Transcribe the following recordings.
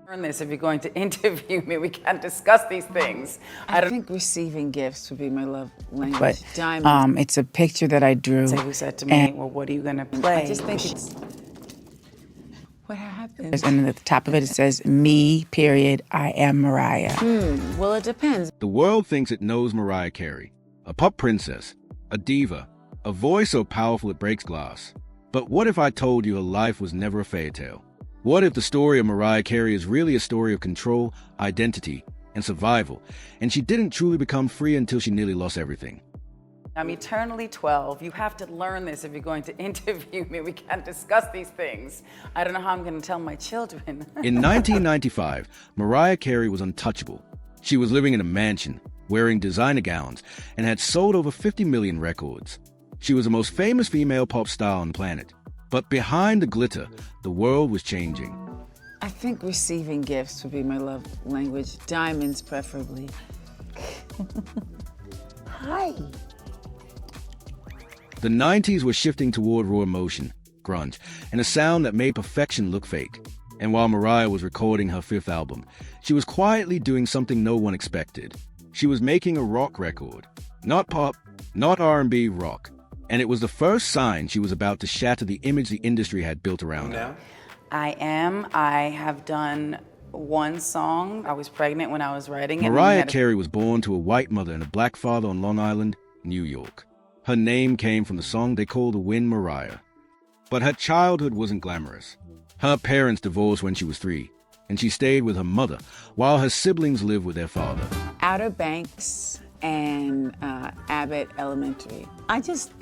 Learn this if you're going to interview me. We can't discuss these things. I think receiving gifts would be my love language. But Diamonds. it's a picture that I drew. Who said to me, well, what are you going to play? I just think it's what happened. And at the top of it, it says, me, period, I am Mariah. Well, it depends. The world thinks it knows Mariah Carey, a pop princess, a diva, a voice so powerful it breaks glass. But what if I told you her life was never a fairy tale? What if the story of Mariah Carey is really a story of control, identity, and survival, and she didn't truly become free until she nearly lost everything? I'm eternally 12. You have to learn this if you're going to interview me. We can't discuss these things. I don't know how I'm going to tell my children. In 1995, Mariah Carey was untouchable. She was living in a mansion, wearing designer gowns, and had sold over 50 million records. She was the most famous female pop star on the planet. But behind the glitter, the world was changing. I think receiving gifts would be my love language. Diamonds, preferably. Hi. The 90s were shifting toward raw emotion, grunge, and a sound that made perfection look fake. And while Mariah was recording her fifth album, she was quietly doing something no one expected. She was making a rock record. Not pop, not R&B, rock. And it was the first sign she was about to shatter the image the industry had built around her. I have done one song. I was pregnant when I was writing it. Mariah Carey was born to a white mother and a black father on Long Island, New York. Her name came from the song they called the wind Mariah. But her childhood wasn't glamorous. Her parents divorced when she was 3, and she stayed with her mother while her siblings lived with their father. Outer Banks and Abbott Elementary. I just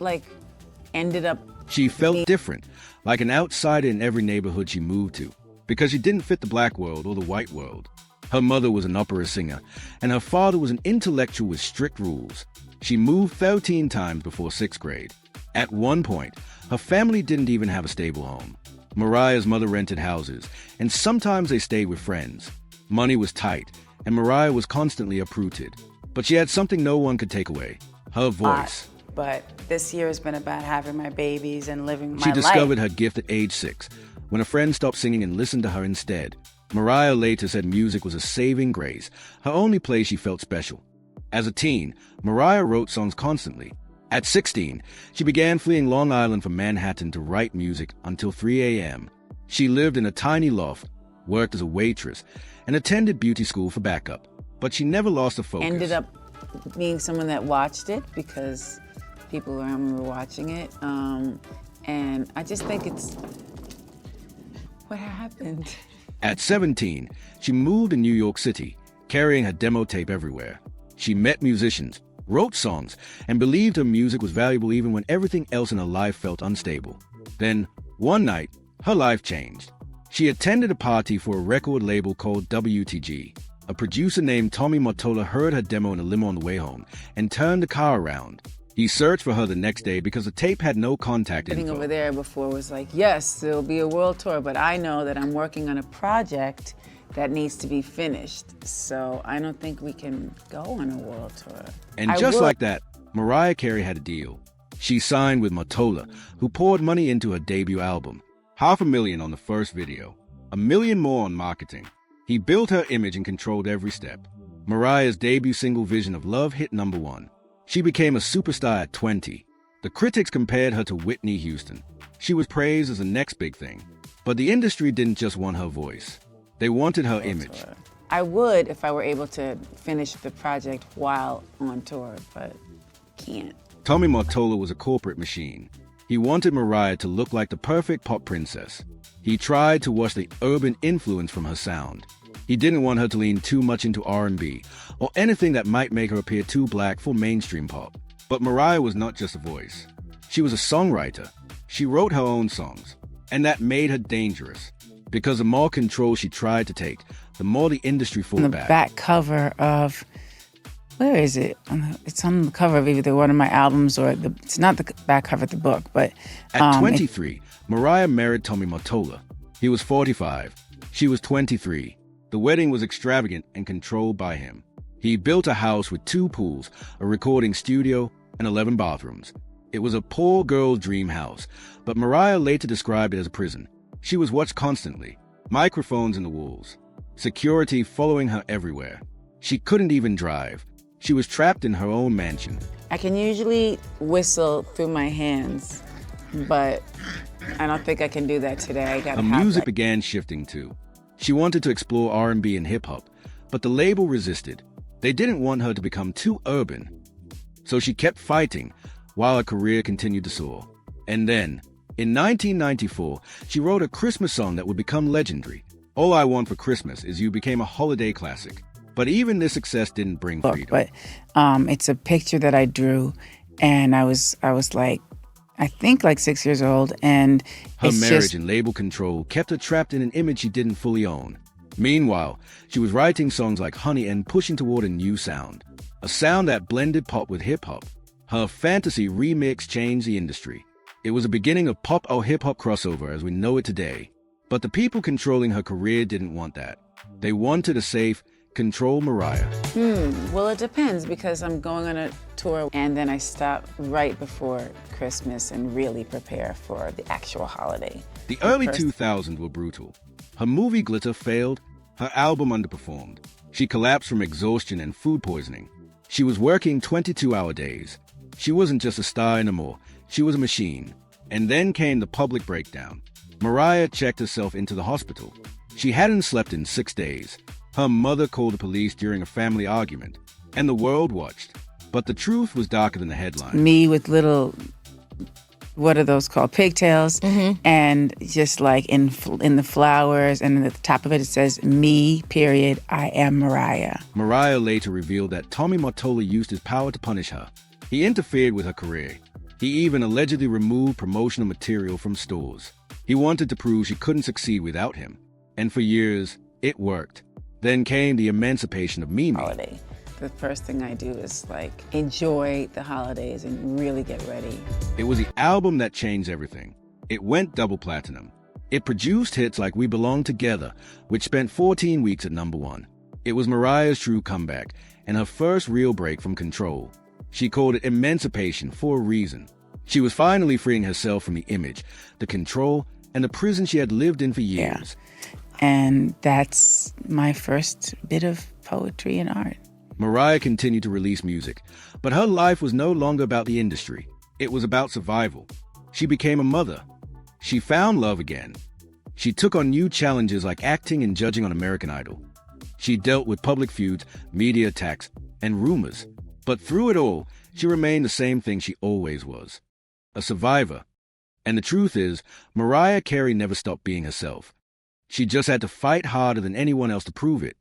ended up. She felt different, like an outsider in every neighborhood she moved to, because she didn't fit the black world or the white world. Her mother was an opera singer, and her father was an intellectual with strict rules. She moved 13 times before 6th grade. At one point, her family didn't even have a stable home. Mariah's mother rented houses, and sometimes they stayed with friends. Money was tight, and Mariah was constantly uprooted. But she had something no one could take away, her voice. But this year has been about having my babies and living my life. She discovered her gift at age 6, when a friend stopped singing and listened to her instead. Mariah later said music was a saving grace, her only place she felt special. As a teen, Mariah wrote songs constantly. At 16, she began fleeing Long Island from Manhattan to write music until 3 a.m. She lived in a tiny loft, worked as a waitress, and attended beauty school for backup. But she never lost the focus. Ended up being someone that watched it because people around me were watching it. And I just think it's what happened. At 17, she moved to New York City, carrying her demo tape everywhere. She met musicians, wrote songs, and believed her music was valuable even when everything else in her life felt unstable. Then, one night, her life changed. She attended a party for a record label called WTG. A producer named Tommy Mottola heard her demo in a limo on the way home and turned the car around. He searched for her the next day because the tape had no contact info. Sitting over there before was like, yes, there'll be a world tour, but I know that I'm working on a project that needs to be finished. So I don't think we can go on a world tour. And just like that, Mariah Carey had a deal. She signed with Mottola, who poured money into her debut album. $500,000 on the first video, $1 million more on marketing. He built her image and controlled every step. Mariah's debut single Vision of Love hit #1. She became a superstar at 20. The critics compared her to Whitney Houston. She was praised as the next big thing. But the industry didn't just want her voice. They wanted her image. I would if I were able to finish the project while on tour, but can't. Tommy Mottola was a corporate machine. He wanted Mariah to look like the perfect pop princess. He tried to wash the urban influence from her sound. He didn't want her to lean too much into R&B or anything that might make her appear too black for mainstream pop. But Mariah was not just a voice. She was a songwriter. She wrote her own songs, and that made her dangerous. Because the more control she tried to take, the more the industry fought back. The back cover of, where is it? It's on the cover of either one of my albums or it's not the back cover of the book, but... At 23, Mariah married Tommy Mottola. He was 45. She was 23. The wedding was extravagant and controlled by him. He built a house with 2 pools, a recording studio, and 11 bathrooms. It was a poor girl's dream house, but Mariah later described it as a prison. She was watched constantly, microphones in the walls. security following her everywhere. She couldn't even drive. She was trapped in her own mansion. I can usually whistle through my hands, but I don't think I can do that today. I gotta Her have music that. began shifting too. She wanted to explore R&B and hip-hop, but the label resisted. They didn't want her to become too urban. So she kept fighting while her career continued to soar. And then, in 1994, she wrote a Christmas song that would become legendary. All I Want for Christmas Is You became a holiday classic. But even this success didn't bring freedom. But it's a picture that I drew, and I was like, I think like 6 years old, and Her it's marriage just and label control kept her trapped in an image she didn't fully own. Meanwhile, she was writing songs like Honey and pushing toward a new sound, a sound that blended pop with hip-hop. Her Fantasy remix changed the industry. It was a beginning of pop or hip-hop crossover as we know it today. But the people controlling her career didn't want that. They wanted a safe, controlled Mariah. Well, it depends because I'm going on a tour and then I stop right before Christmas and really prepare for the actual holiday. The early First- 2000s were brutal. Her movie Glitter failed. Her album underperformed. She collapsed from exhaustion and food poisoning. She was working 22-hour days. She wasn't just a star anymore. She was a machine. And then came the public breakdown. Mariah checked herself into the hospital. She hadn't slept in 6 days. Her mother called the police during a family argument, and the world watched. But the truth was darker than the headline. me with little, what are those called, pigtails, and just like in the flowers, and at the top of it says me, period, I am Mariah. Mariah later revealed that Tommy Mottola used his power to punish her. He interfered with her career. He even allegedly removed promotional material from stores. He wanted to prove she couldn't succeed without him. And for years, it worked. Then came the Emancipation of Mimi. Holiday. The first thing I do is like enjoy the holidays and really get ready. It was the album that changed everything. It went double platinum. It produced hits like We Belong Together, which spent 14 weeks at #1. It was Mariah's true comeback and her first real break from control. She called it Emancipation for a reason. She was finally freeing herself from the image, the control, and the prison she had lived in for years. And that's my first bit of poetry and art. Mariah continued to release music, but her life was no longer about the industry. It was about survival. She became a mother. She found love again. She took on new challenges like acting and judging on American Idol. She dealt with public feuds, media attacks, and rumors. But through it all, she remained the same thing she always was, a survivor. And the truth is, Mariah Carey never stopped being herself. She just had to fight harder than anyone else to prove it.